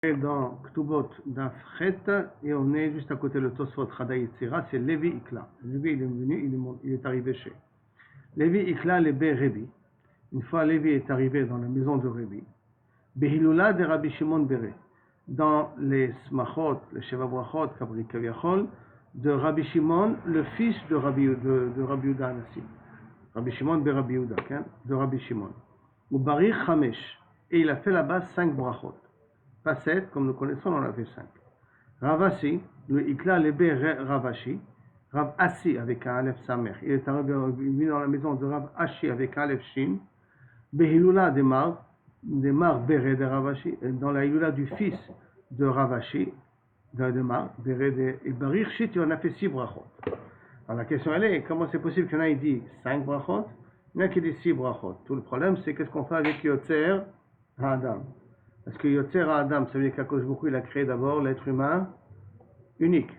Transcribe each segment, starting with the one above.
Dans Ktubot d'Afret, et on est juste à côté de Tosfot Chada Yetzira, c'est Lévi Ikla. Lévi, il est venu, il est arrivé chez Lévi Ikla, le Bé Rébi. Une fois Lévi est arrivé dans la maison de Rébi, Behilula de Rabbi Shimon Béré, dans les Smachot, les Sheva Brachot, Kabri Kaviachol, de Rabbi Shimon, le fils de Rabbi Yehuda Anassi. Rabbi Shimon be Rabbi Yehuda, de Rabbi Shimon. Ou Barich Hamesh, et il a fait là-bas 5 brachot. Pas 7, comme nous connaissons, on en a fait 5. Ravashi, le Ikla Lebe Ravashi, Rav Assi avec un Aleph Samer. Il est venu dans la maison de Rav Ashi avec un Aleph Shin. Behilula Demar Bere de Ravashi, dans la Hilula du fils de Ravashi, de Demar, Bere de et Barich Shit, il en a fait 6 brachot. Alors la question elle est, comment c'est possible qu'il y en a qui dit 5 brachot, il y en a qui dit 6 brachot. Tout le problème c'est qu'est-ce qu'on fait avec Yotzer Adam. Parce que Yotzer Adam, ça veut dire qu'Akadosh Baruch Hu, il a créé d'abord l'être humain unique.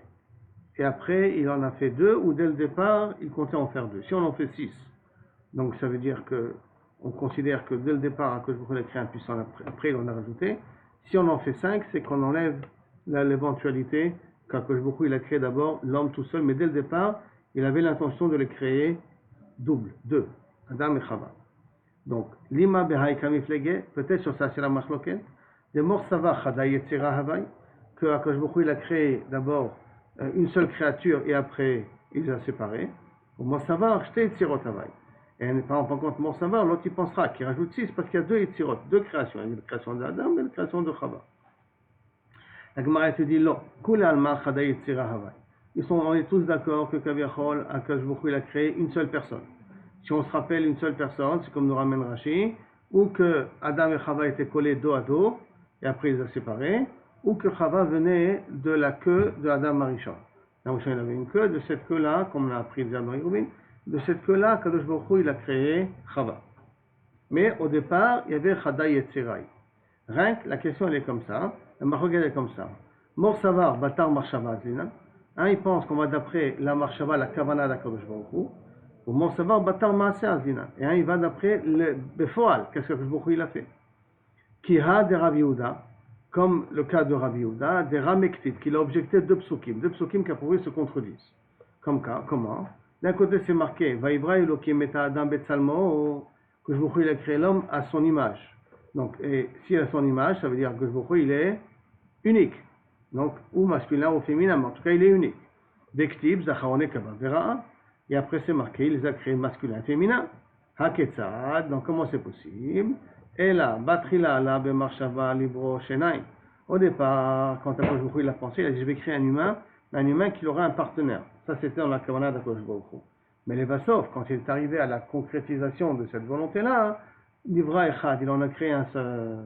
Et après, il en a fait 2, ou dès le départ, il comptait en faire 2. Si on en fait 6, donc ça veut dire que on considère que dès le départ, Akadosh Baruch Hu a créé un puissant, après il en a rajouté. Si on en fait 5, c'est qu'on enlève l'éventualité qu'Akadosh Baruch Hu, il a créé d'abord l'homme tout seul, mais dès le départ, il avait l'intention de le créer double, 2, Adam et Chava. Donc, lima behaïka miflege, peut-être sur ça c'est la machloket, de morsava chada yetzira havai, que Akadosh Baruch Hu il a créé d'abord une seule créature et après il les a séparés. Ou morsava shte yetzirot havai. Et par contre, morsava, l'autre il pensera qu'il rajoute 6 parce qu'il y a 2 yetzirot, 2 créations, il y a la création d'Adam et la création de Chava. La Gemara te dit non, kula alma chada yetzira havai. On est tous d'accord que Kaviachol, Akadosh Baruch Hu il a créé une seule personne. Si on se rappelle une seule personne, c'est comme nous ramène Rashi, ou que Adam et Chava étaient collés dos à dos, et après ils les ont séparés, ou que Chava venait de la queue de Adam Marishon. Marishon il avait une queue, de cette queue-là, comme on l'a appris déjà dans Yerubin, de cette queue-là, Kadosh Baruch Hu, il a créé Chava. Mais au départ, il y avait Chada Yetzirai. Rien que la question elle est comme ça, la marque elle est comme ça. Mor Savar, Batar Marshava Zlina. Il pense qu'on va d'après la Marshava, la Kavana d'Akadosh Baruch Hu. Ou mon savoir batar maaseh azina. Et il va d'après le befoal. Qu'est-ce que Akadosh Baruch Hu il a fait? Kiha de Rabbi Yehuda, comme le cas de Rabbi Yehuda, des Ramektit, qu'il a objecté 2 psukim qui a prouvé se contredisent. Comment? D'un côté c'est marqué Vaïvra Elokim et Adam Betsalmo, que Akadosh Baruch Hu il a créé l'homme à son image. Donc, et si à son image, ça veut dire que Akadosh Baruch Hu il est unique. Donc, ou masculin ou féminin, mais en tout cas il est unique. Vektib, Zacharone Kabavera. Et après c'est marqué, il les a créés masculin et féminin. Haketzad, donc comment c'est possible? Et là, Batrila, la Bemarshava, Libro, Shenaim. Au départ, quand Akadosh Baruch Hu il a pensé, il a dit je vais créer un humain qui aura un partenaire. Ça c'était dans la Kavanah d'Akadosh Baruch Hu. Mais les Vassov, quand il est arrivé à la concrétisation de cette volonté-là, Livra Echad, il en a créé un seul.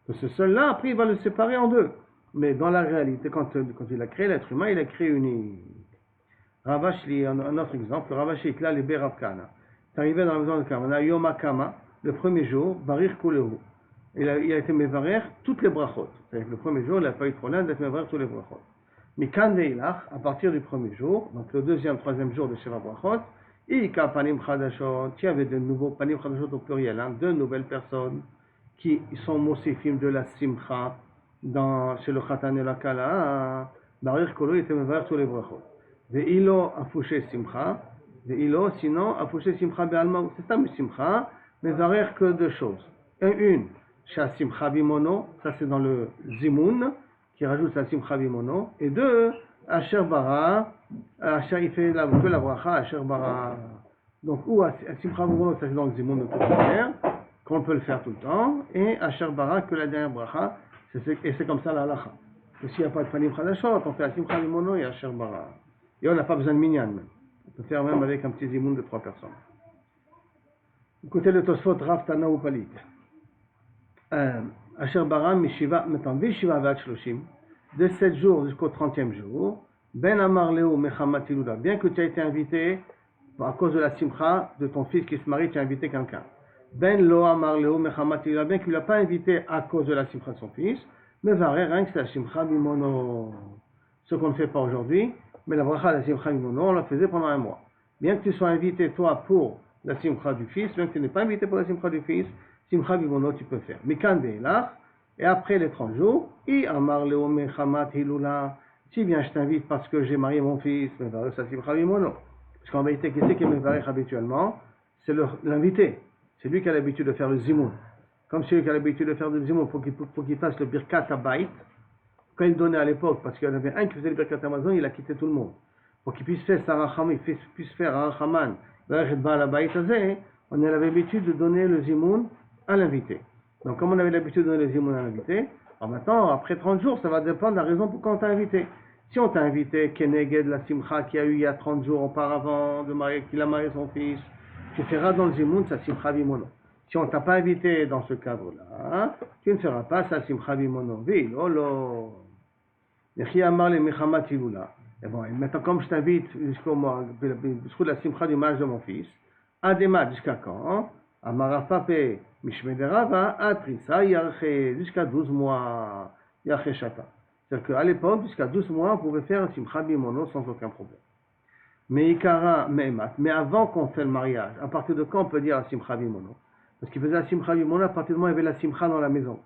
Que ce seul-là, après il va le séparer en 2. Mais dans la réalité, quand il a créé l'être humain, il a créé unique. Ravashi, un autre exemple, Ravashi, là, les Rav Kana. C'est arrivé dans la maison de Kamana, Yom HaKama, le premier jour, Barir Kulehu. Il a été Mevarer toutes les brachot. C'est-à-dire que le premier jour, il n'a pas eu trop l'un d'être Mevarer tous les brachot. Mais Kan Veilach, à partir du premier jour, donc le deuxième, troisième jour de Sheva Brachot, Ika Panim Chadashot, il y avait de nouveaux Panim Chadashot au pluriel, de nouvelles personnes qui sont Mosifim de la Simcha, chez le Khatan et la Kala, Barir Kulehu était Mevarer tous les brachot. Ve'ilo afouché simcha, ve'ilo sinon afouché simcha be'alma. C'est un simcha, mais varer que 2 choses. Une, sha simcha bimono, ça c'est dans le zimoun, qui rajoute sa simcha bimono. Et 2, asher bara, asher il fait que la bracha, asher bara. Donc, ou simcha bimono, ça c'est dans le zimoun de toute manière, qu'on peut le faire tout le temps. Et asher bara, que la dernière bracha, et c'est comme ça la halacha. Et s'il n'y a pas de panim chadashot, on fait la simcha bimono et asher bara. Et on n'a pas besoin de minyan même. On peut faire même avec un petit zimoun de 3 personnes. Écoutez le Tosfot Rav Tana ou Palit. Asher bara mishiva, maintenant, vishiva vat shloshim, de 7 jours jusqu'au 30e jour, ben amar leo mechamat iluda, bien que tu as été invité, à cause de la simcha de ton fils qui se marie, tu as invité quelqu'un. Ben lo amar leo mechamat iluda, bien qu'il ne l'a pas invité à cause de la simcha de son fils, mais varer rien que c'est la simcha bimono. Ce qu'on ne fait pas aujourd'hui, mais la bracha de la simcha bimono, on la faisait pendant 1 mois. Bien que tu sois invité, toi, pour la simcha du fils, même que tu n'es pas invité pour la simcha du fils, simcha bimono, tu peux faire. Mikan ve'elach, Et après les 30 jours, I Amar Leome Chamat Hilula, si bien je t'invite parce que j'ai marié mon fils, Mevarech sa simcha bimono. Parce qu'en vérité, qui c'est qui Mevarech habituellement? C'est l'invité. C'est lui qui a l'habitude de faire le zimoun. Comme celui qui a l'habitude de faire le zimoun, faut qu'il fasse le birkat habayit. Quand il donnait à l'époque, parce qu'il y en avait un qui faisait le birkat Amazon, il a quitté tout le monde. Pour qu'il puisse faire Saracham, il puisse faire Arachaman, on avait l'habitude de donner le zimoun à l'invité. Donc, comme on avait l'habitude de donner le zimoun à l'invité, alors maintenant, après 30 jours, ça va dépendre de la raison pourquoi on t'a invité. Si on t'a invité, Keneged la simcha qu'il y a eu il y a 30 jours auparavant, qu'il a marié son fils, tu feras dans le zimoun sa simcha bimono. Si on ne t'a pas invité dans ce cadre-là, tu ne feras pas sa simcha bimono. Oui, lolo. Nechi amar le mechamat hilula. Et bon, maintenant, comme je t'invite jusqu'au mois, jusqu'au la simcha du mariage de mon fils, à Démat jusqu'à quand? À Marafapé, Mishmederava, à Trissa, Yarché, jusqu'à 12 mois, Yarché Shata. C'est-à-dire qu'à l'époque, jusqu'à 12 mois, on pouvait faire un simcha bimono sans aucun problème. Mais Ikara, Mehemat, mais avant qu'on fait le mariage, à partir de quand on peut dire la simcha bimono? Parce qu'il faisait la simcha bimono à partir du moment où il y avait la simcha dans la maison.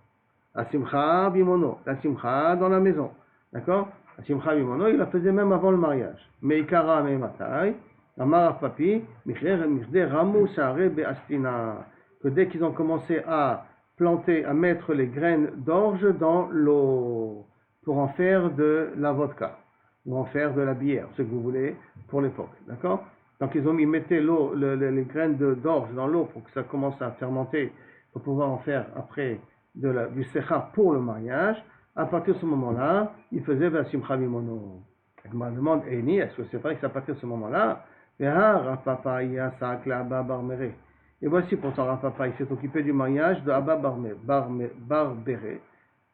La simcha bimono, la simcha dans la maison. D'accord? La simcha bimono, il la faisait même avant le mariage. Mais Ikara, Mehematay, Amar Papi, Michde Ramou Sare Beastina, que dès qu'ils ont commencé à planter, à mettre les graines d'orge dans l'eau, pour en faire de la vodka, ou en faire de la bière, ce que vous voulez, pour l'époque, d'accord? Donc ils mettaient l'eau, les graines d'orge dans l'eau pour que ça commence à fermenter, pour pouvoir en faire après du secha pour le mariage. À partir de ce moment-là, ils faisaient la simcha bimono. Je me demande, Eni, est-ce que c'est vrai que c'est à partir de ce moment-là? Et voici pourtant Rapapa, il s'est occupé du mariage de Abba Barbere,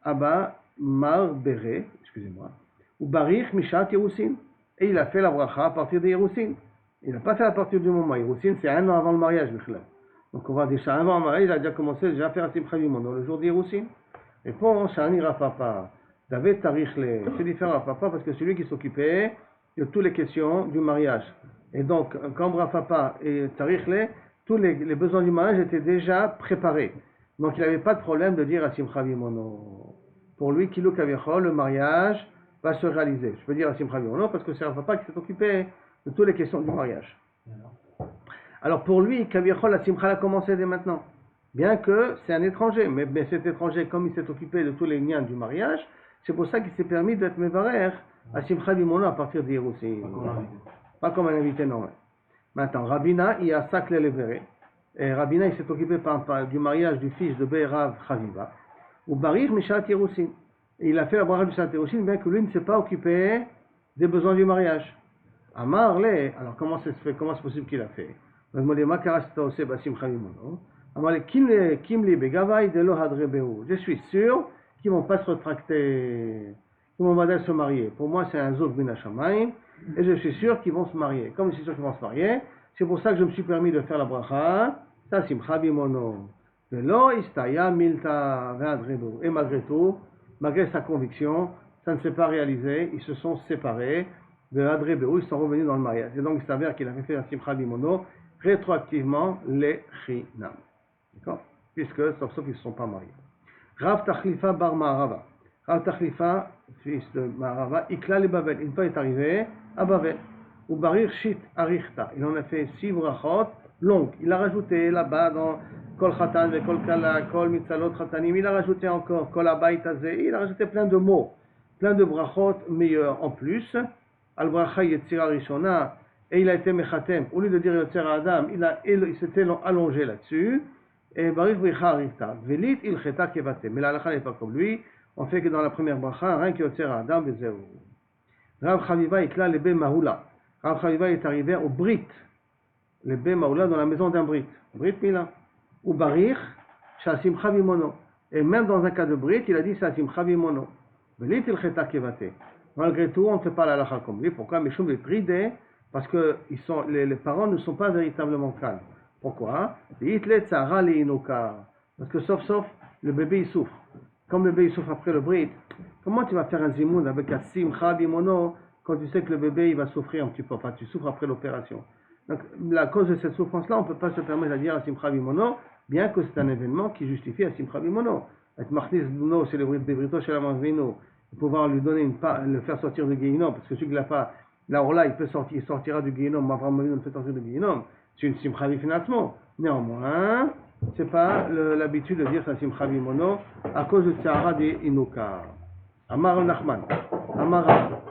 Abba Marbere, excusez-moi, ou Barich Mishat Yerousin. Et il a fait la bracha à partir de Yerousin. Il n'a pas fait à partir du moment. Yerousin, c'est un an avant le mariage, donc on va dire ça avant le mariage, il a déjà commencé à faire un simcha bimono le jour de Yerousin. Et pour Shani Rapapa, David Tarichle, c'est différent Rapapa parce que c'est lui qui s'occupait de toutes les questions du mariage. Et donc, quand Rapapa et Tarichle, tous les besoins du mariage étaient déjà préparés. Donc, il n'avait pas de problème de dire à Simcha bimono. Pour lui, Kilo Kavichol, le mariage va se réaliser. Je peux dire à Simcha bimono parce que c'est Rapapa qui s'est occupé de toutes les questions du mariage. Alors, pour lui, Kavichol, la Simcha a commencé dès maintenant. Bien que c'est un étranger, mais cet étranger, comme il s'est occupé de tous les liens du mariage, c'est pour ça qu'il s'est permis d'être Mevarer à Simcha bimono à partir d'Yéroussi. Pas comme un invité normal. Maintenant, Rabina, il a Sakle Levere. Et Rabina, il s'est occupé du mariage du fils de Be'erav Chaviva. Ou Barir Mishat Yerousin. Et il a fait la bracha du Mishat Yerousin, bien que lui ne s'est pas occupé des besoins du mariage. Amar le, alors comment c'est possible qu'il a fait? On va demander, Makarasta Ose Basim Chavimono. Amar le, Kimli Begavai de lo Hadrebeu. Je suis sûr qu'ils ne vont pas se rétracter, qu'ils vont pas se marier. Pour moi, c'est un Zog Bin Hashamayim. Et je suis sûr qu'ils vont se marier. Comme je suis sûr qu'ils vont se marier, c'est pour ça que je me suis permis de faire la bracha. Ça, simcha bimono. Velo istaya milta ve'adrebu. Et malgré tout, malgré sa conviction, ça ne s'est pas réalisé. Ils se sont séparés. Ve'adrebu, ils sont revenus dans le mariage. Et donc, il s'avère qu'il avait fait un simcha bimono rétroactivement les chinam. D'accord? Puisque, sauf qu'ils ne se sont pas mariés. Rav Tachlifa bar Ma'arava. Rav Tachlifa, fils de Ma'arava, Ikla le Babel. Une fois est arrivé à Babel. Ou Barir Shit Arichta. Il en a fait 6 brachot longues. Il a rajouté là-bas dans Kol Khatan, Kol Kala, Kol Mitzalot Khatanim. Il a rajouté encore Kol Abayt Azeh. Il a rajouté plein de mots, plein de brachot meilleurs en plus. Al Bracha Yetzira Rishona. Et il a été Mechatem. Au lieu de dire Yetzira Adam, il s'était allongé là-dessus. Et Barir Bricha Arichta. Velit Ilcheta Kevate. Mais la halakha n'est pas comme lui. On fait que dans la première bracha, rien que Yetzira Adam, Bezerou. Rav Chaviva est là, le Bé Mahoula. Rav Chaviva est arrivé au Brit. Le Bé Mahoula dans la maison d'un Brit. Brit Mila. Ou Barir, Shasim Chavimono. Et même dans un cas de Brit, il a dit Shasim Chavimono. Velit il Cheta Kevate. Malgré tout, on ne fait pas la halakha comme lui. Pourquoi? Mais Shum est bridé parce que les parents ne sont pas véritablement calmes. Pourquoi? Parce que sauf, le bébé il souffre. Comme le bébé il souffre après le Brit, comment tu vas faire un zimoun avec un simcha bimono quand tu sais que le bébé il va souffrir un petit peu, enfin tu souffres après l'opération. Donc à cause de cette souffrance-là, on ne peut pas se permettre de dire un simcha bimono, bien que c'est un événement qui justifie un simcha bimono. avec Martis Bno, c'est le Brito chez la Manvino, pouvoir lui donner le faire sortir de Guéhinom, parce que celui qui l'a pas, là, il sortira du Guéhinom, Avram Avinu le fait sortir du Guéhinom, c'est une Simcha financement. Néanmoins, c'est pas l'habitude de dire ça Simcha mono, à cause de Tzahara des Inuka. Amar Nachman, Amar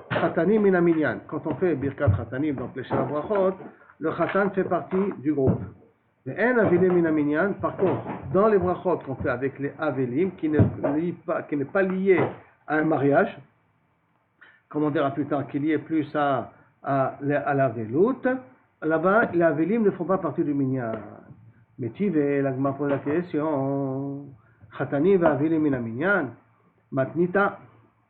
Khatanim Minaminyan. Quand on fait Birkat Khatanim, donc les Shela Brachot, le Khatan fait partie du groupe. Les En Avelim Minaminyan, par contre, dans les Brachot qu'on fait avec les Avelim, qui n'est pas lié à un mariage, comme on dira plus tard, qui est lié plus à la veloute, là-bas, les Avelim ne font pas partie du Minyan. Mais tu veux, la Gemara pose la question, Khatanim va Avelim Minaminyan, Matnita.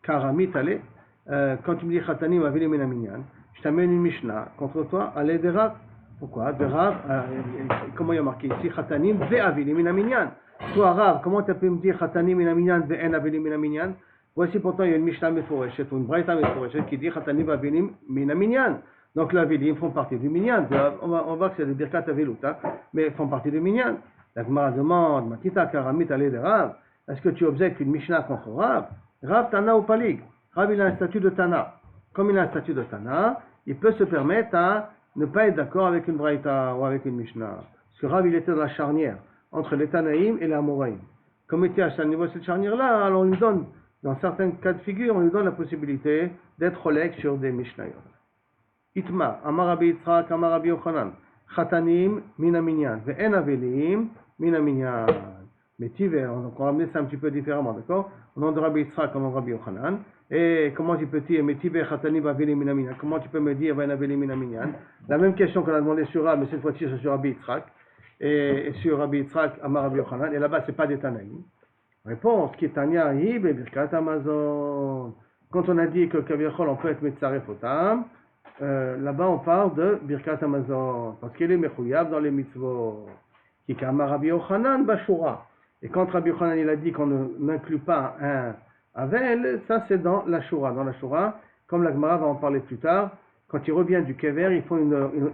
Karamit, allez, quand tu me dis Khatanim Avili Minaminyan, je t'amène une Mishnah contre toi, allez de Rav. Pourquoi? De Rav, comment il y a marqué ici Khatanim ve Avili Minaminyan. Toi, Rav, comment tu peux me dire Khatanim Minaminyan ve en Avili Minaminyan? Voici pourtant il y a une Mishnah Meforeshet, ou une Braïta Meforeshet qui dit Khatanim ve Avili Minaminyan. Donc les Avilim font partie du Minyan. On voit que c'est le Birkat Avelut, hein, mais ils font partie du Minyan. La Gemara demande, Matita Karamit, allez de Rav, est-ce que tu objectes une Mishnah contre Rav? Rav Tana ou Palig. Rav il a un statut de Tana. Comme il a un statut de Tana, il peut se permettre à ne pas être d'accord avec une Braïta ou avec une Mishnah. Parce que Rav il était dans la charnière entre les Tanaïm et les Amoraïm. Comme il était à ce niveau de cette charnière-là, alors on lui donne, dans certains cas de figure, on lui donne la possibilité d'être relègue sur des Mishnayot. Itma, Amar Rabbi Yitzhak, Amar Rabbi Yochanan, Khatanim Minaminyan, Ve'en Avelim Minaminyan. Mais Tiver, donc on va amener ça un petit peu différemment, d'accord? Au nom de Rabbi Yitzhak, comme Rabbi Yochanan. Et comment tu peux dire, mais Tiver, Khatanim, Avili, Minaminyan? Comment tu peux me dire, Ben Avili, Minaminyan? La même question qu'on a demandé sur Rav, mais cette fois-ci c'est sur Rabbi Yitzhak. Et sur Rabbi Yitzhak, Amar Rabbi Yochanan. Et là-bas, c'est pas des Tanaïm. Réponse, qui est Tanya, Hib, et Birkat Amazon. Quand on a dit que Kaviachol, on peut être Metzaref Otam, là-bas, on parle de Birkat Amazon. Parce qu'il est Mechouyab dans les mitzvot. Qui est Amar Rabbi Yochanan, Bashura. Et quand Rabbi Yochanan il a dit qu'on n'inclut pas un Avel, ça c'est dans la Shura. Dans la Shura, comme la Gemara va en parler plus tard, quand il revient du Kever, ils font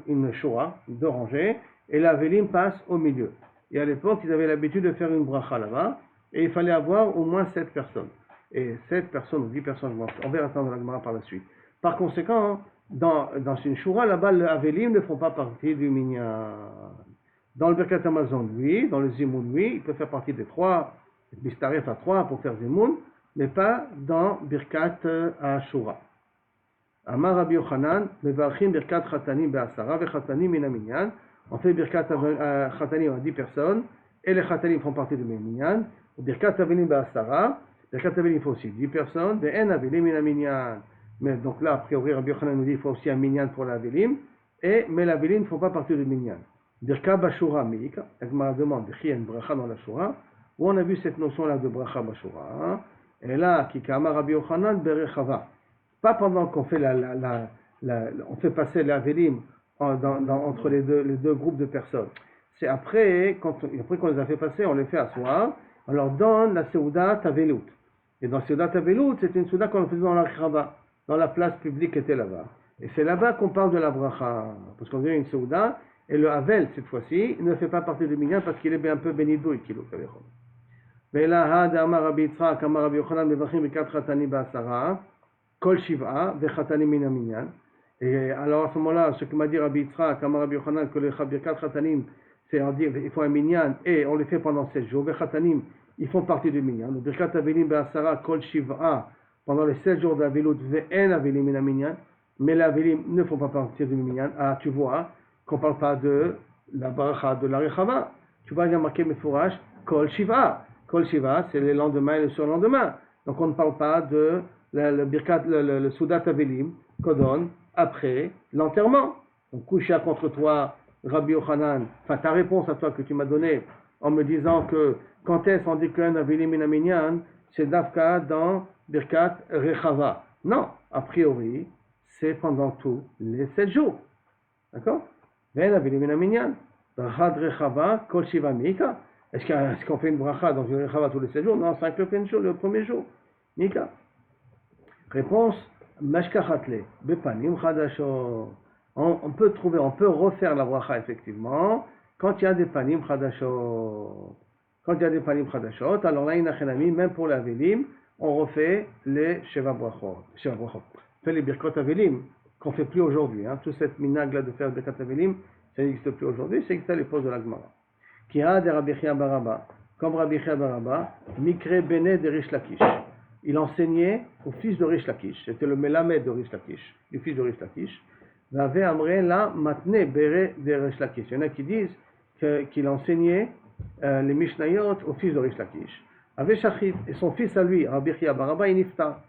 une Shura, deux rangées, et l'Avelim passe au milieu. Et à l'époque, ils avaient l'habitude de faire une bracha là-bas, et il fallait avoir au moins 7 personnes. Et 7 personnes ou 10 personnes, on verra ça dans la Gemara par la suite. Par conséquent, dans une Shura, là-bas, les Avelim ne font pas partie du Minyan. Dans le Birkat Amazon, oui. Dans le Zimoun, oui. Il peut faire partie des 3, Bistaref à 3 pour faire Zimoun, mais pas dans Birkat Ashura. Amar Rabbi Yochanan, Mevarchim Birkat Khatanim Be'asara, ve Khatanim Minaminyan. On fait Birkat Khatanim à 10 personnes, et les Khatanim font partie du Minyan. Birkat Avelim Be'asara, Birkat Avelim faut aussi 10 personnes, Ve'en Avelim Minaminyan. Mais donc là, a priori, Rabbi Yochanan nous dit qu'il faut aussi un Minyan pour l'Avelim, mais l'Avelim ne font pas partie du Minyan. Birka Bashura Mika, la Gemara demande qu'il y a une bracha dans la Shura, où on a vu cette notion-là de bracha Bashura, et là, qui kama Rabbi Yochanan Berechava. Pas pendant qu'on fait on fait passer l'Avelim entre les deux groupes de personnes. C'est après qu'on les a fait passer, on les fait asseoir, on leur donne la Seudat Avelut. Et dans Seudat Avelut, c'est une Seudat qu'on faisait dans la Chava, dans la place publique qui était là-bas. Et c'est là-bas qu'on parle de la bracha, parce qu'on dirait une Seudat. Et le Havel, cette fois-ci, ne fait pas partie du Minyan parce qu'il est un peu bénidouille, qu'il est au mais là, Had Amar Rabbi Yitzhak, Amar Rabbi Yochanan, Mevachim Birkat Khatanim Be'asara, Kol Shiv'a, Ve'Khatanim Min Minyan. Et alors à ce moment-là, ce que m'a dit Rabbi Yitzhak, Amar Rabbi Yochanan, que les Birkat Khatanim, c'est à dire, il faut un Minyan, et on les fait pendant 7 jours. Ve'Khatanim, ils font partie du Minyan. Le Birkat Avelim Be'asara, Kol Shiv'a, pendant les 7 jours d'Avelut, Ve'en Avelim Min Minyan. Mais les Avelim ne font pas partie du Minyan. Ah, tu vois, qu'on ne parle pas de la baracha de la Rechava. Tu vois, il y a marqué Mefourash, Kol Shiva. Kol Shiva, c'est le lendemain et le surlendemain. Donc on ne parle pas de le Soudat Avelim qu'on donne après l'enterrement. Donc Kusha contre toi, Rabbi Yochanan, enfin ta réponse à toi que tu m'as donnée en me disant que quand est-ce qu'on dit qu'un Avelim Minaminyan, c'est Dafka dans Birkat Rechava. Non, a priori, c'est pendant tous les 7 jours. D'accord? Est-ce qu'on fait une bracha dans une rechava tous les 7 jours? Non, 5 le premier jour. Mika. Réponse, Mashkachatle, Bepanim Chadasho. On peut refaire la bracha effectivement, quand il y a des panim Chadasho. Quand il y a des panim chadashot, alors là, inachenami, même pour les avelim, on refait les sheva brachot. On fait les birkot avelim, qu'on ne fait plus aujourd'hui. Tout cette minag là de faire birkot avelim, ça n'existe plus aujourd'hui, c'est existe à l'époque de la Gemara. Qui a de Rabbi Chia Baraba, comme Rabbi Chia Baraba, Mikre Bene de Rish Lakish. Il enseignait au fils de Rish Lakish, c'était le Melamed de Rish Lakish, le fils de Rish Lakish. Vave Amre la Matne Bere de Rish Lakish. Il y en a qui disent qu'il enseignait les Mishnayot au fils de Rish Lakish. Avec Shachib, et son fils à lui, Rabbi Chia Baraba, il nifta.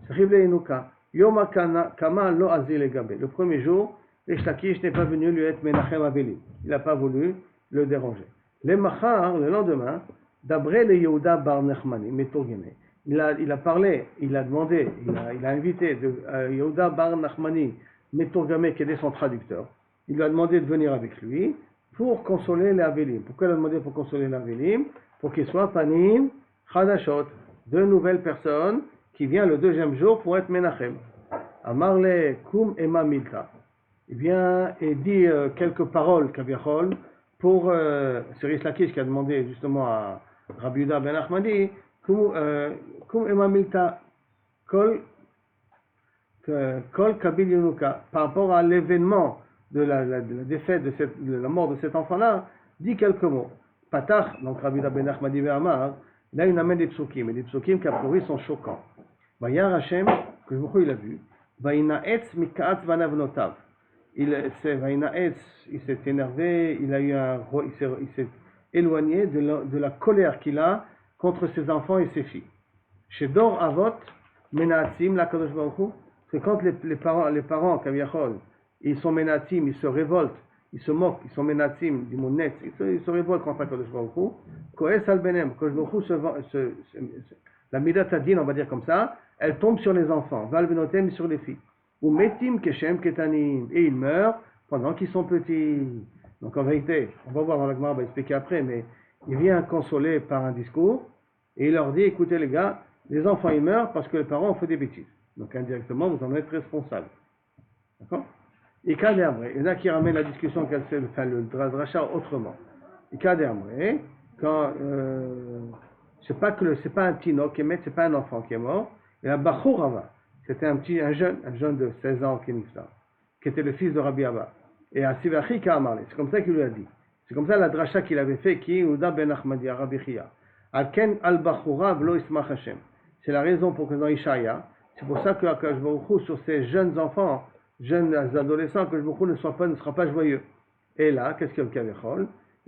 Shachib le Enuka. Yoma Kama lo Azil e Gabe. Le premier jour, Rish Lakish n'est pas venu lui être Menachem Aveli. Il n'a pas voulu le déranger. Le Machar, le lendemain, d'après le Yehuda Bar Nechmani, Metorgeme, il a parlé, il a demandé, il a invité Yehuda Bar Nechmani, Metorgeme, qui était son traducteur. Il lui a demandé de venir avec lui pour consoler les Avelim. Pourquoi il a demandé pour consoler les Avelim? Pour qu'ils soient Panim Chadashot, deux nouvelles personnes qui viennent le deuxième jour pour être Menachem. Amarle Kum Ema Milta. Il vient et dit quelques paroles, Kaviachol, pour Rish Lakish qui a demandé justement à Rabbi Yehuda ben Achmadi, Kum Ema Milta Kol Kabil Yunuka, par rapport à l'événement de la défaite, de la mort de cet enfant-là, dit quelques mots. Patach, donc Rabbi Yehuda ben Achmadi Ve'amar, là il amène des psukim, et des psukim qui a priori sont choquants. Vayar Hashem, que il a vu, Vainaetz Mikatz Vanavnotav. Il s'est énervé, il s'est éloigné de la colère qu'il a contre ses enfants et ses filles. Chez Dor Avot, Menatim, la Kadosh Baruch Hu, c'est quand les parents, Kaviachol, ils sont Menatim, ils se révoltent, ils se moquent, ils sont Menatim, du mot net, ils se révoltent contre la Kadosh Baruch Hu, Koes al Benem, Kadosh Baruch Hu, la Midat Adin, on va dire comme ça, elle tombe sur les enfants, Val Benotem sur les filles. Ou metim keshem ketanim, et ils meurent pendant qu'ils sont petits. Donc en vérité, on va voir dans la Gemara, on va expliquer après, mais il vient consoler par un discours et il leur dit, écoutez les gars, les enfants ils meurent parce que les parents ont fait des bêtises. Donc indirectement, vous en êtes responsables. D'accord? Et Kadermre, il y en a qui ramènent la discussion qu'elle fait, enfin le dracha autrement. Et Kadermre, quand c'est pas un tino qui est mort, c'est pas un enfant qui est mort, et la Bachourava. C'était un jeune de 16 ans qui était le fils de Rabbi Abba. Et à Sivachi Ka'amale, c'est comme ça qu'il lui a dit. C'est comme ça la dracha qu'il avait fait, qui est Yehuda ben Achmadi, Rabbi Chia. Alken al-Bachura v'lo ismach Hashem. C'est la raison pour que dans Ishaïa, c'est pour ça que Akash Baruch Hu, sur ces jeunes enfants, jeunes adolescents, que Baruch Hu ne sera pas joyeux. Et là, qu'est-ce qu'il y a?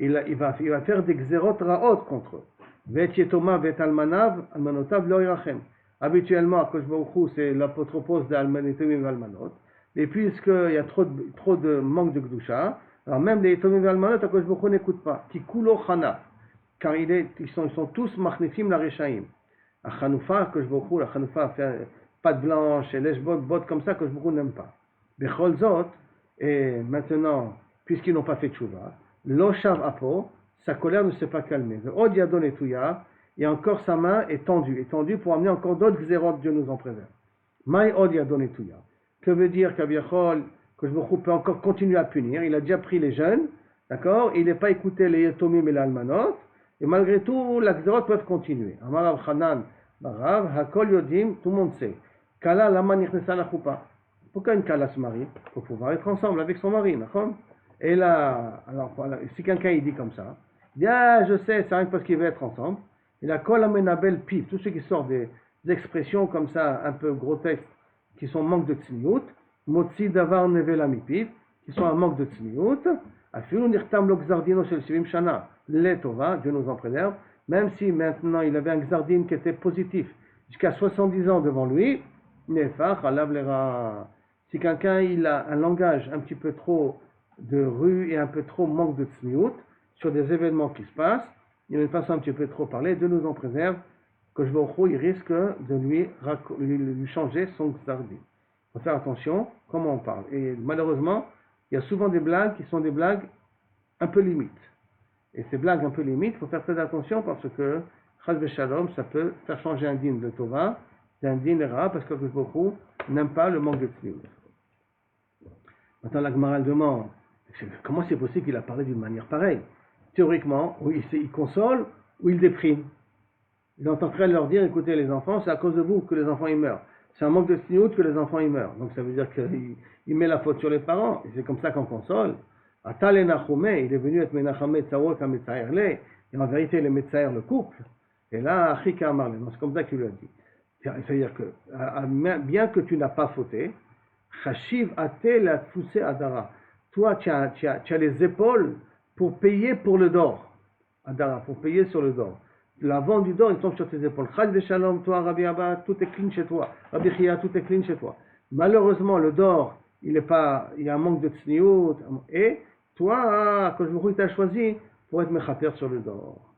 Il va faire des xerot raot contre eux. Vet yetoma vet almanav, almanotav lo irachem. Habituellement, Akash Baruch Hu, c'est l'apotropos d'Almanetomim Almanot. Et puisqu'il y a trop de manque de Gdusha, alors même les Tomim Almanot, Akash Baruch Hu n'écoute pas. Kikulo Chana. Car ils sont tous Machnefim la Rechaim. À Chanoufa, Akash Baruch Hu, la Chanoufa fait pâte blanche et lèche bottes comme ça, Akash Baruch Hu n'aime pas. Bechol Zot, et maintenant, puisqu'ils n'ont pas fait Tchouva, L'Oshav Apo, sa colère ne s'est pas calmée. Od Yadon et Touya, et encore sa main est tendue pour amener encore d'autres xérotes, Dieu nous en préserve. Maï Od Yadon et Touya. Que veut dire qu'Abiachol, que je peut encore continuer à punir? Il a déjà pris les jeunes, d'accord? Il n'est pas écouté les Yetomim et les Almanot, et malgré tout, la xérote peuvent continuer. Amar Rav Chanan, Barav, Hakol Yodim, tout le monde sait. Kala Lama Nichnesa la Choupa. Pourquoi une Kala se marie? Pour pouvoir être ensemble avec son mari, d'accord? Et là, alors voilà, si quelqu'un il dit comme ça, il dit, ah, je sais, c'est rien que parce qu'il veut être ensemble. Il a Kol Amenabel Pib, tous ceux qui sortent des expressions comme ça, un peu grotesques, qui sont en manque de tsniout, Motzi Davar Nevelami Pib, qui sont en manque de tsniout, Afilu Nirtam Lo Gzardino Shel Shivim Shana, Letova, Dieu nous en préserve, même si maintenant il avait un Gzardin qui était positif, jusqu'à 70 ans devant lui, Nefach, Alav Lera. Si quelqu'un il a un langage un petit peu trop de rue et un peu trop manque de tsniout sur des événements qui se passent, il a une façon un petit peu trop parler, Dieu nous en préserve, que je il risque de lui changer son gzardin. Il faut faire attention comment on parle. Et malheureusement, il y a souvent des blagues qui sont des blagues un peu limites. Et ces blagues un peu limites, il faut faire très attention parce que Chaz Shalom, ça peut faire changer un din de Tova d'un din de Ra, parce que beaucoup n'aiment pas le manque de tsniout. Maintenant, la Gemara demande, comment c'est possible qu'il a parlé d'une manière pareille? Théoriquement, oui, il console ou il déprime. Il est en train de leur dire, écoutez les enfants, c'est à cause de vous que les enfants ils meurent. C'est un manque de sniout que les enfants ils meurent. Donc ça veut dire qu'il met la faute sur les parents. Et c'est comme ça qu'on console. Atal Nachoume, il est venu être Menachamé Tsawo et Metzaerle. Et en vérité, il est Metzaer le couple. Et là, Achika Amarle. C'est comme ça qu'il lui a dit. C'est-à-dire que, bien que tu n'as pas fauté, Chashiv Atel la Foussé Adara. Toi, tu as les épaules pour payer pour le dor. Adara, pour payer sur le dor. La vente du dor, il tombe sur tes épaules. Chal de Shalom, toi, Rabbi Abba, tout est clean chez toi. Rabbi Chia, tout est clean chez toi. Malheureusement, le dor, il y a un manque de tsniout. Et toi, quand je t'a choisi pour être mechaper sur le dor.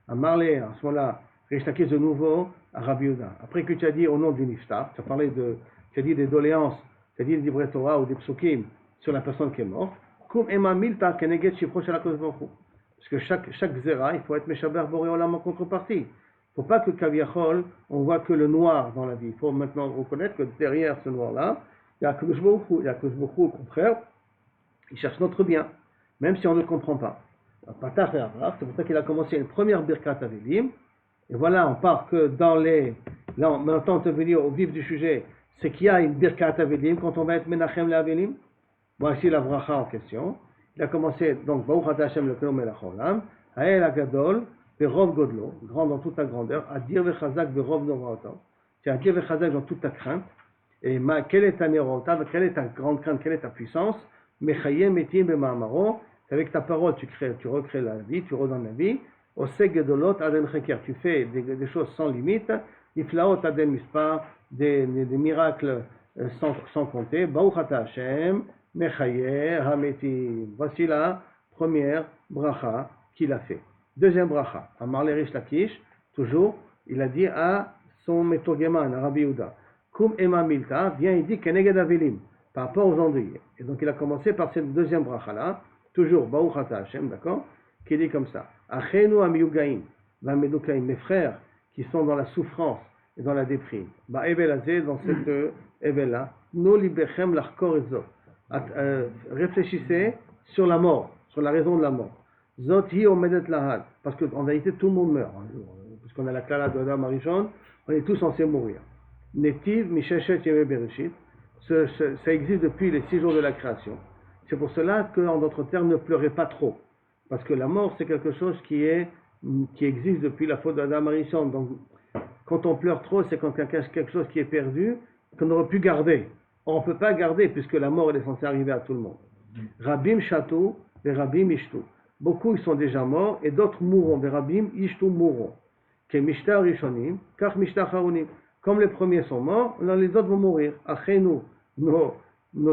À Marley, à ce moment-là, Rish Lakish de nouveau à Rabbi Yehuda. Après que tu as dit au nom du Niftar, tu as dit des doléances, tu as dit des livrets Torah ou des psukim sur la personne qui est morte. Kum ema milta keneget shifro shel HaKadosh Baruch Hu. Parce que chaque zera, il faut être Meshaber Boré Olam en contrepartie. Il ne faut pas que Kaviachol, on voit que le noir dans la vie. Il faut maintenant reconnaître que derrière ce noir-là, il y a Kadosh Baruch Hu. Il y a Kadosh Baruch Hu, au contraire, il cherche notre bien, même si on ne comprend pas. C'est pour ça qu'il a commencé une première Birkat Avelim. Et voilà, on part que dans les... Là, maintenant, on peut venir au vif du sujet. C'est qu'il y a une Birkat Avelim quand on va être Menachem le Avelim. Voici la bracha en question. Il a commencé, donc, Baruch Ata Hashem le Kelom Melech Haolam, Ha'el HaGadol, Berov Godlo, grand dans toute ta grandeur, Adir Vechazak Berov Noraotam. C'est Adir Vechazak dans toute ta crainte. Et quelle est ta Nerota, quelle est ta grande crainte, quelle est ta puissance? Mechayem Etim Bema'amaro, c'est avec ta parole, tu recrées la vie, tu redonnes la vie. Oseg Gedolot Aden Cheker, tu fais des choses sans limite. Iflaot Aden Mispar, des miracles sans compter. Baruch Ata Hashem, Mechayer Hametim. Voici la première bracha qu'il a fait. Deuxième bracha, à Marle Rish Lakish, toujours, il a dit à son Metorgeman, à Rabbi Yehuda, Kum Ema Milta, vient il dit Keneged Avelim, par rapport aux endeuillés. Et donc il a commencé par cette deuxième bracha là, toujours Baruch Ata Hashem, d'accord, qui dit comme ça, Achenu Amiyugaim, Vamedukaim, mes frères qui sont dans la souffrance et dans la déprime, Ba Evel Azeh, dans cette Evel là, No Libechem Lachkor Ezot. Réfléchissez sur la mort, sur la raison de la mort. Zot hi omedet lahad, parce qu'en vérité tout le monde meurt un jour, puisqu'on a la clara de Adam Arishon, on est tous censés mourir. Netiv misheshet yemei bereshit, ça existe depuis les 6 jours de la création. C'est pour cela qu'en d'autres termes, ne pleurez pas trop, parce que la mort c'est quelque chose qui existe depuis la faute d'Adam Arishon. Donc quand on pleure trop, c'est quand quelqu'un a quelque chose qui est perdu, qu'on aurait pu garder. On ne peut pas garder puisque la mort elle est censée arriver à tout le monde. Rabim Shatou et Rabim Ishtu. Beaucoup ils sont déjà morts et d'autres mourront. Des Rabim Ishtu mourront. Mishtar Rishonim, car Mishtar Haronim. Comme les premiers sont morts, les autres vont mourir. Achenu, nos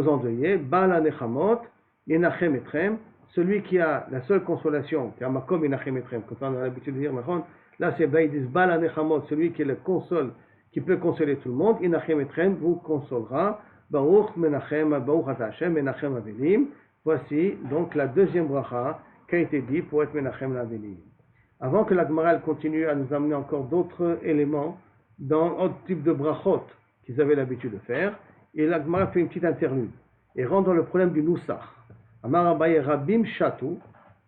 endeuillés, Bala Nechamot, Yenachem Etrem. Celui qui a la seule consolation, qui a Makom Yenachem Etrem, comme on a l'habitude de dire, là c'est Baïdis Bala Nechamot, celui qui est le console, qui peut consoler tout le monde. Yenachem Etrem vous consolera. Baruch Menachem, Baruch Ata Hashem, Menachem Avelim. Voici donc la deuxième bracha qui a été dit pour être Menachem Avelim. Avant que la Gemara continue à nous amener encore d'autres éléments dans autre type de brachot qu'ils avaient l'habitude de faire, et la Gemara fait une petite interlude et rentre dans le problème du Nusach. Amar Abaye Rabim Shatou,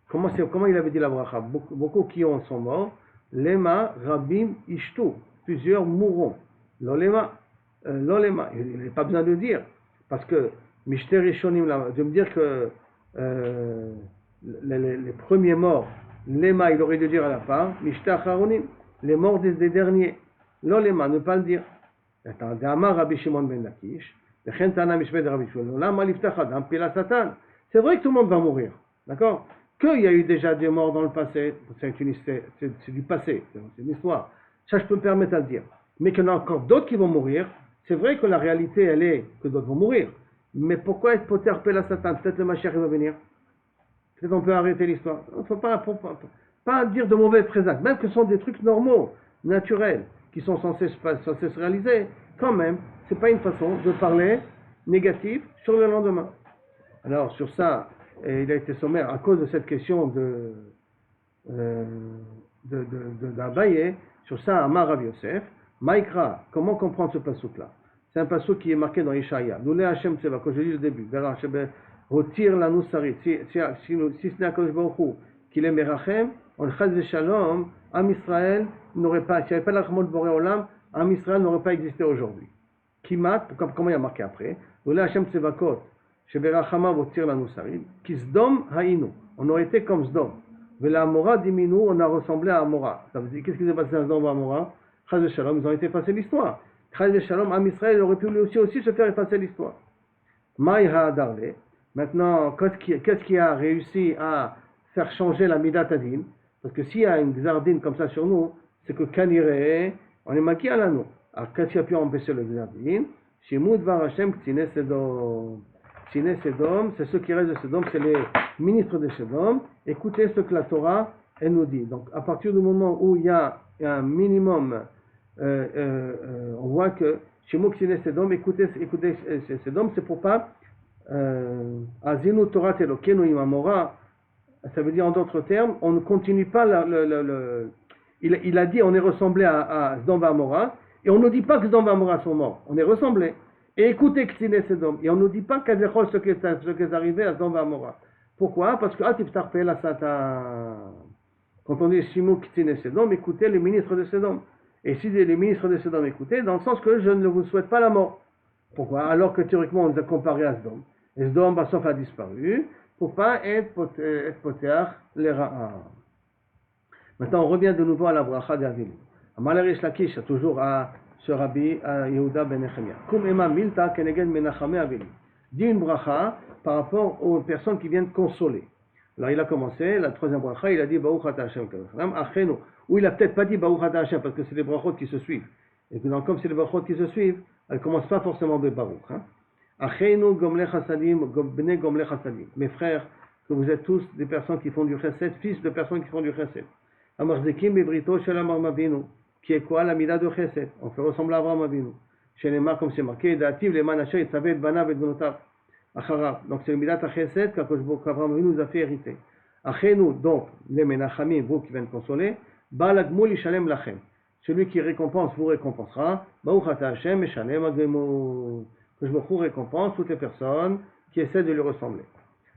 comment il avait dit la bracha? Beaucoup qui sont morts. Lema Rabim Ishtu, plusieurs mourront. L'olema. L'olema, il n'y a pas besoin de le dire, parce que Mishter Rishonim, de me dire que les premiers morts, l'ema, il aurait dû dire à la fin, Mishter Haronim, les morts des derniers, l'olema, ne pas le dire. D'Amar Rabbi Shimon ben Lakish, D'Chentana Mishpeh de Rabbi Shimon, Lama Liftachad, Ampila Satan. C'est vrai que tout le monde va mourir, d'accord? Qu'il y a eu déjà des morts dans le passé, c'est du passé, c'est une histoire. Ça, je peux me permettre de le dire. Mais qu'il y en a encore d'autres qui vont mourir. C'est vrai que la réalité, elle est que d'autres vont mourir. Mais pourquoi être poter la Satan? Peut-être le Mashiach va venir. Peut-être on peut arrêter l'histoire. Il ne faut pas dire de mauvais présages. Même que ce sont des trucs normaux, naturels, qui sont censés se réaliser. Quand même, ce n'est pas une façon de parler négatif sur le lendemain. Alors, sur ça, il a été sommaire à cause de cette question d'Abaye. Sur ça, Amar Rav Yosef. Maïkra, comment comprendre ce passouk-là? C'est un passouk qui est marqué dans Ishaïa. Noulé Hashem Tseva, quand je lis le début, retire la noussarit. Si ce n'est à Kadosh Baruch Hu qu'il est Merachem, on chaz de Shalom, Am Israël n'aurait pas, s'il n'y avait pas la Rahmon de Boré Olam, Am Israël n'aurait pas existé aujourd'hui. Kimat, comment il y a marqué après? Ola Hashem Tsevakot, Sheberachama Votir Lanu Sarid, Kisdom Haïnu, on aurait été comme Sdom. Vela Amora Diminu, on a ressemblé à Amora. Ça veut dire, qu'est-ce qui s'est passé à Sdom et Amora? Chaz Shalom, ils ont été effacés l'histoire. Chaz Shalom, Am Israël aurait pu lui aussi se faire effacer l'histoire. Maï Ha'adarle, maintenant, qu'est-ce qui a réussi à faire changer la Midat Adin? Parce que s'il y a une Gzardin comme ça sur nous, c'est que Kanire, on est maquillé à l'anneau. Alors, qu'est-ce qui a pu empêcher le Gzardin? Shimud Var Hashem Ktine Sedom. Ktine Sedom, c'est ceux qui restent de Sedom, c'est les ministres de Sedom. Écoutez ce que la Torah, elle nous dit. Donc, à partir du moment où il y a un minimum, on voit que Shimud Ktine Sedom, écoutez Sedom, c'est pour pas Azinu Torah Telokenu Imamora. Ça veut dire en d'autres termes, on ne continue pas il a dit on est ressemblé à Sdom et Amora, et on ne dit pas que Sdom et Amora sont morts, on est ressemblé. Et écoutez Ktine Sedom, et on ne dit pas ce qui est arrivé à Sdom et Amora. Pourquoi? Parce que Atiftar Pe la Satan. Quand on dit Shimu Ktine Sedom, écoutez les ministres de Sedom. Et si les ministres de Sedom écoutez, dans le sens que je ne vous souhaite pas la mort. Pourquoi? Alors que théoriquement on nous a comparé à Sdom. Et Sdom, sauf a disparu. Pour pas être potéach les ra'a. Maintenant, on revient de nouveau à la bracha d'Avili. Amalé Rish Lakish, toujours à ce rabbi, à Yehuda ben Nechemia. Kum ema milta keneged menachame Avili. Dit une bracha par rapport aux personnes qui viennent consoler. Alors, il a commencé, la troisième bracha, il a dit Baruch ata Hashem kavachanam achenu. Ou il a peut-être pas dit Baruch ata Hashem parce que c'est les brachot qui se suivent. Et que comme c'est les brachot qui se suivent, elles ne commencent pas forcément de Baruch. Acheinu gomle chassadim, bne gomle chassadim. Mes frères, que vous êtes tous des personnes qui font du chesed, fils de personnes qui font du chesed. Amarzekim bebrito shel Avraham Avinu, qui est quoi la mida de chesed? On fait ressembler à Avraham Avinu. Chez les marques comme c'est marqué, dativ les manachah itzavet banav et benotav acharav. Donc c'est le mida de chesed qu'Avraham Avinu nous a fait hériter. Acheinu, donc les menachamim, vous qui venez consoler, balagmul ishalem lachem. Celui qui récompense vous récompensera. Baruch ata Hashem eshalem agmul. Que je vous récompense toutes les personnes qui essaient de lui ressembler.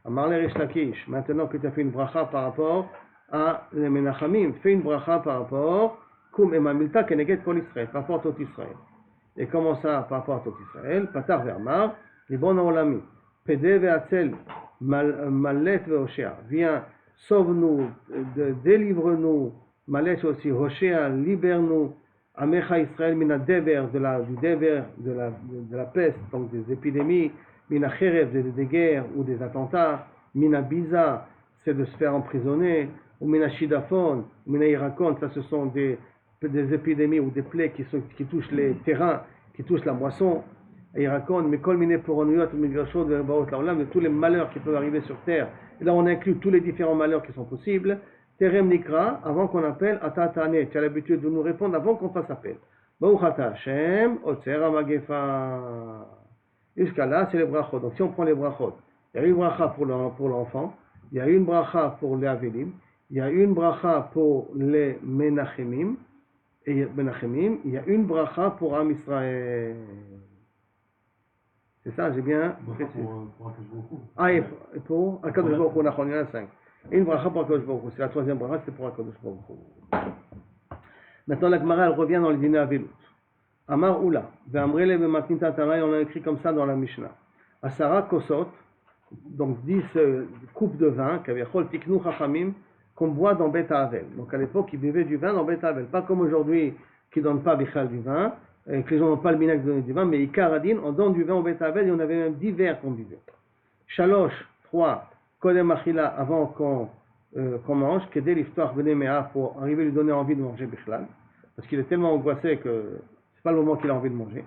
Amarle Rish Lakish, maintenant que tu as fait une bracha par rapport à les Menachamim, fais une bracha par rapport Kum Emamilta Keneged Kol Israël, par rapport à tout Israël. Et comment ça, par rapport à tout Israël? Patar Vermar, les bons Olami, Pede Ve'atzel, Malet Ve'Hoshea, viens, sauve-nous, délivre-nous, Malet aussi, Hoshea, libère-nous, Amecha Israël mina dever de la peste, donc des épidémies, mina cherev des guerres ou des attentats, mina biza c'est de se faire emprisonner, ou mina shidafon, mina irakon, ça ce sont des épidémies ou des plaies qui touchent les terrains, qui touchent la moisson, irakon, mais kol mine poronuyot migrashot de tous les malheurs qui peuvent arriver sur terre. Et là on inclut tous les différents malheurs qui sont possibles. Terem Nikra, avant qu'on appelle, Atatane, tu as l'habitude de nous répondre avant qu'on fasse appel. Baruch ata Hashem, Otsera Magefa. Jusqu'à là, c'est les brachot. Donc si on prend les brachot, il y a une bracha pour l'enfant, il y a une bracha pour les Avelim, il y a une bracha pour les Menachemim, et il y a une bracha pour Am Israël. C'est ça, j'ai bien précisé. Ah, et pour Akadosh Baruch Hu, il y en a 5. Et une bracha pour Akadosh Baruch Hu. C'est la troisième bracha, c'est pour Akadosh Baruch Hu. Maintenant, la Gemara, elle revient dans le dîner à Velut. Amar Oula, Ve'amrele Ve'matnin Tataray, on l'a écrit comme ça dans la Mishnah. Asara Kosot, donc 10 coupes de vin, Kaviachol Tiknu Chachamim, qu'on boit dans Bet Havel. Donc à l'époque, ils buvaient du vin dans Bet Havel. Pas comme aujourd'hui, qui ne donnent pas Bichal du vin, et que les gens n'ont pas le minac de donner du vin, mais Ikaradin, on donne du vin au Bet Havel et on avait même 10 verres qu'on buvait. Shalosh, 3, Kodem Achila, avant qu'on mange, Kedel Iftoach Benemea, pour arriver à lui donner envie de manger Bichlal, parce qu'il est tellement angoissé que c'est pas le moment qu'il a envie de manger.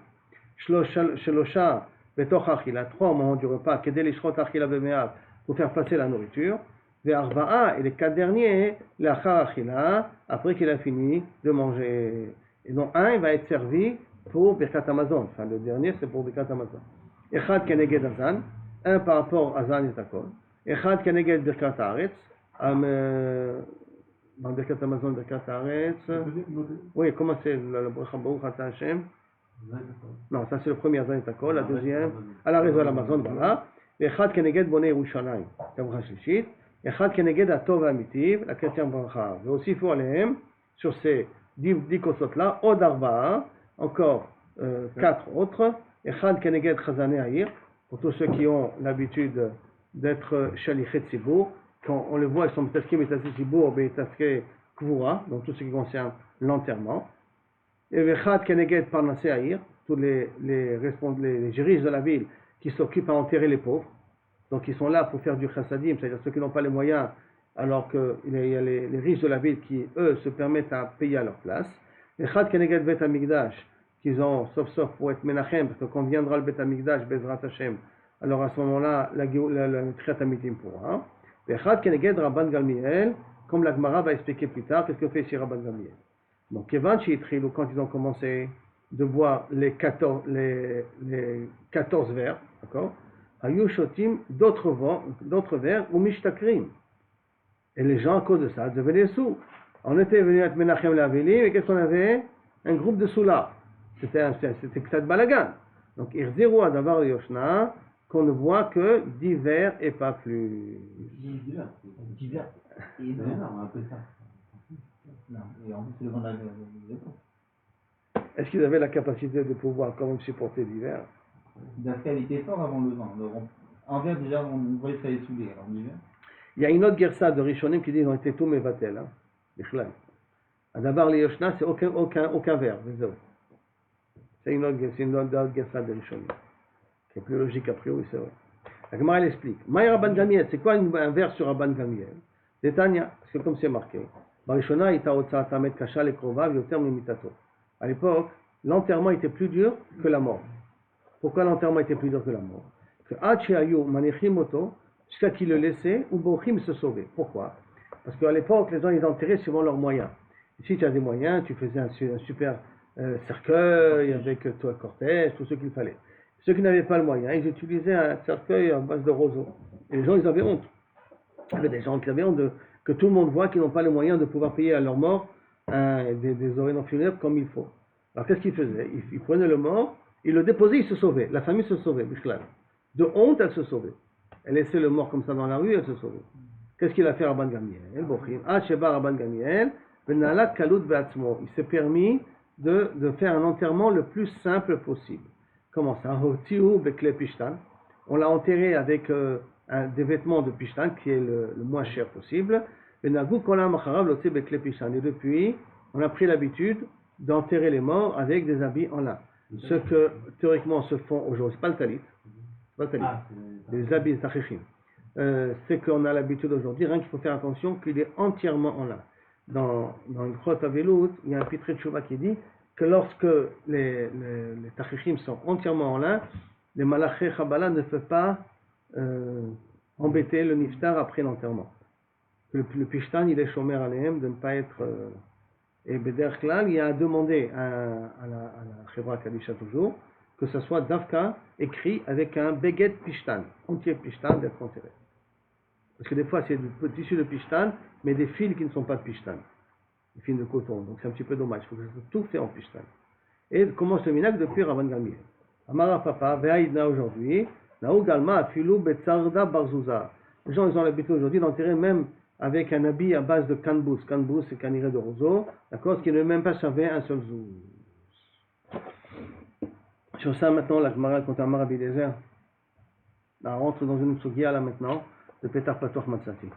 Shelosha, Betoch Achila, 3 au moment du repas, Kedel Ishrot Achila Bemeav, pour faire passer la nourriture. Et Arba'a, et les 4 derniers, l'Achar Achila, après qu'il a fini de manger. Et donc un, il va être servi pour Birkat Hamazon. Enfin, le dernier, c'est pour Birkat Hamazon. Echad Keneged Azan, un par rapport à Azan et Takol. Echad Keneged Birkat Haaretz, dans Birkat Hamazon, Birkat Haaretz. Oui, comment c'est le Bracha Baruch Ata Hashem? Non, ça c'est le premier Azan et Takol. La deuxième, à la raison de l'Amazon, voilà. Echad Keneged Bonei Yerushalayim, la Bracha Shlishit. Echad Keneged Atov Amitiv, la quatrième Bracha. Aussi pour Alehem, sur ces 10 kosot-là, Od Arba'a, encore 4 autres, Echad Keneged Chazane Aïr, pour tous ceux qui ont l'habitude d'être Shalichet Tzibur, quand on les voit, ils sont Betaske Betaske Tzibur, Betaske Kvura, donc tout ce qui concerne l'enterrement. Et Echad Keneged Parnase Aïr, tous les juristes de la ville qui s'occupent à enterrer les pauvres, donc ils sont là pour faire du chassadim, c'est-à-dire ceux qui n'ont pas les moyens, alors qu'il y a les riches de la ville qui, eux, se permettent à payer à leur place. Echad Keneged Bet Hamikdash, qu'ils ont, sauf pour être Menachem, parce que quand viendra le Bet Hamikdash, Bezrat Hashem, alors à ce moment-là, la Triat Amitim pourra. Echad Keneged Rabban Gamliel, comme la Gemara va expliquer plus tard, qu'est-ce que fait ici Rabban Gamliel. Donc, Kevan Shitrilou, quand ils ont commencé de boire les 14 verres, d'accord, Ayushotim, d'autres verres, ou Mishtakrim. Et les gens, à cause de ça, devenaient sous. On était venu avec Menachem Laveli, mais qu'est-ce qu'on avait? Un groupe de sous-là. C'était peut-être balagan. Donc, Irzirou à Davar Yoshna, qu'on ne voit que 10 verres et pas plus. 10 verres. Et non, un peu ça. Non, et en plus, c'est le vent de la Est-ce qu'ils avaient la capacité de pouvoir quand même supporter l'hiver? D'après, il était fort avant le vent. En verre, déjà, on voyait que ça allait saouler. Alors, en hiver. Il y a une autre guerre de Rishonim qui dit qu'ils ont été tous mévatel. À Dabar les Yoshna, c'est aucun verre. C'est une autre guerre de Rishonim. Qui est plus logique a priori, c'est vrai. La Gemara, elle explique. Maï Rabban Gamiel, c'est quoi un verre sur Rabban Gamiel? C'est Tanya, parce que comme c'est marqué. Barishona, ita otsa tamet kasha le krovav yoter mimitato. À l'époque, l'enterrement était plus dur que la mort. Pourquoi l'enterrement était plus dur que la mort? Que Hachiayu manichim oto, jusqu'à qu'il le laissait, ou bochim se sauver. Pourquoi? Parce qu'à l'époque, les gens ils enterraient suivant leurs moyens. Si tu as des moyens, tu faisais un super cercueil avec toi cortège, tout ce qu'il fallait. Ceux qui n'avaient pas le moyen, ils utilisaient un cercueil en base de roseau. Et les gens, ils avaient honte. Il y avait des gens qui avaient honte que tout le monde voit qu'ils n'ont pas les moyens de pouvoir payer à leur mort des ornements funèbres comme il faut. Alors qu'est-ce qu'ils faisaient? Ils prenaient le mort, ils le déposaient, ils se sauvaient. La famille se sauvait, Bichlal. De honte, elle se sauvait. Elle laissait le mort comme ça dans la rue, elle se sauvait. Qu'est-ce qu'il a fait Rabban Gamiel? Rabban Gamiel, il s'est permis de faire un enterrement le plus simple possible. Comment ça? On l'a enterré avec des vêtements de pishtan qui est le moins cher possible. Et depuis, on a pris l'habitude d'enterrer les morts avec des habits en lin. Ce que théoriquement se font aujourd'hui, c'est pas le talit, les habits tachichim. C'est qu'on a l'habitude aujourd'hui, rien qu'il faut faire attention qu'il est entièrement en lin. Dans une grotte à Velout, il y a un pitré de Chouva qui dit que lorsque les tachichim sont entièrement en lin, les malaché Chabala ne peuvent pas embêter le niftar après l'enterrement. Le pishtan, il est chomer aléhem de ne pas être. Et Beder Klal, il a demandé à la Chevra Kadisha toujours que ce soit Davka écrit avec un beget pishtan, entier pishtan d'être enterré. Parce que des fois c'est du tissu de pishtan, mais des fils qui ne sont pas de pishtan, des fils de coton, donc c'est un petit peu dommage, il faut que ça soit tout fait en pishtan. Et commence le minag depuis Rabban Gamiel. Amara Papa, Ve'aïdna aujourd'hui, Naougalma Afilou Betzarda Barzouza. Les gens ils ont l'habitude aujourd'hui d'enterrer même avec un habit à base de canbous. Canbous, c'est caniré de roseau, d'accord, ce qui ne même pas servait un seul zouz. Sur ça, maintenant, la Gemara contre Amar Rabbi Eliezer, on rentre dans une sugia là maintenant, de Petar Patoch Matsati.